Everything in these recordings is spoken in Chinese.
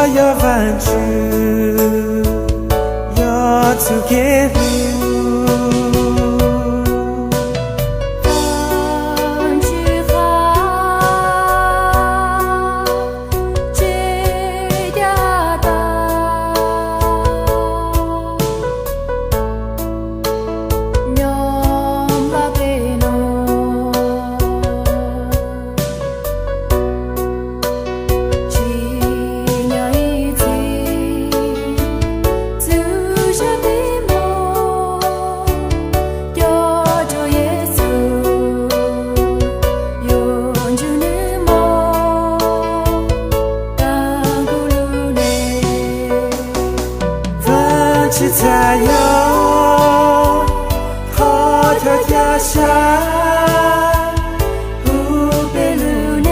要弯曲，要走给路。只在有好条家乡，不被路内，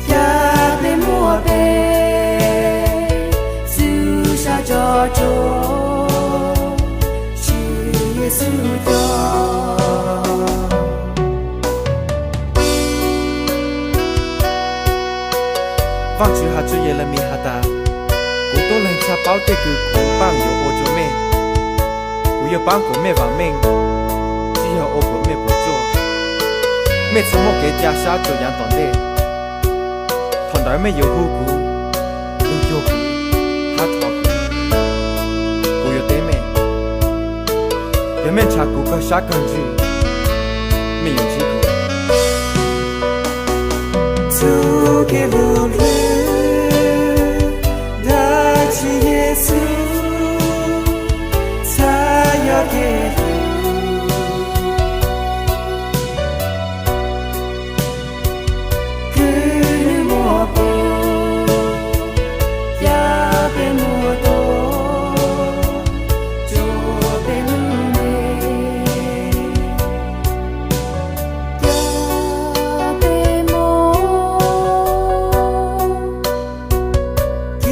也被莫被，树下照着，是耶稣的。望住下主耶勒米哈达，古多人吃饱的个古棒有欧洲妹，古有棒古妹王命，只有欧国妹不做，妹怎么给家下做样当的，同代妹有古古，有古，哈头古，古有对妹，有妹吃古个啥根据，没有几个。走给路路。耶稣，才要给路，可能莫不，也被莫多，就被路内，也被莫，给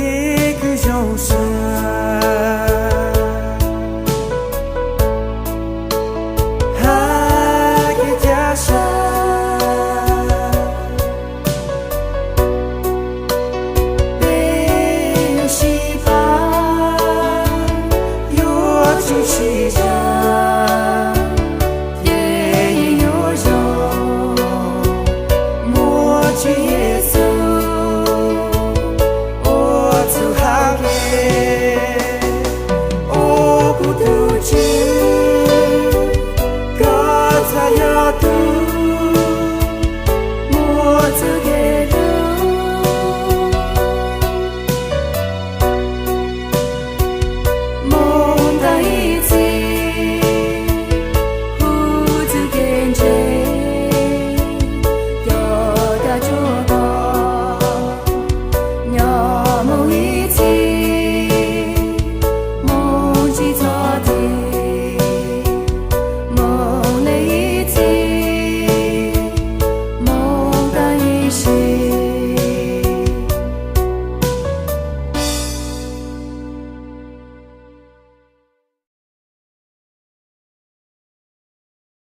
个永生。梦的一起。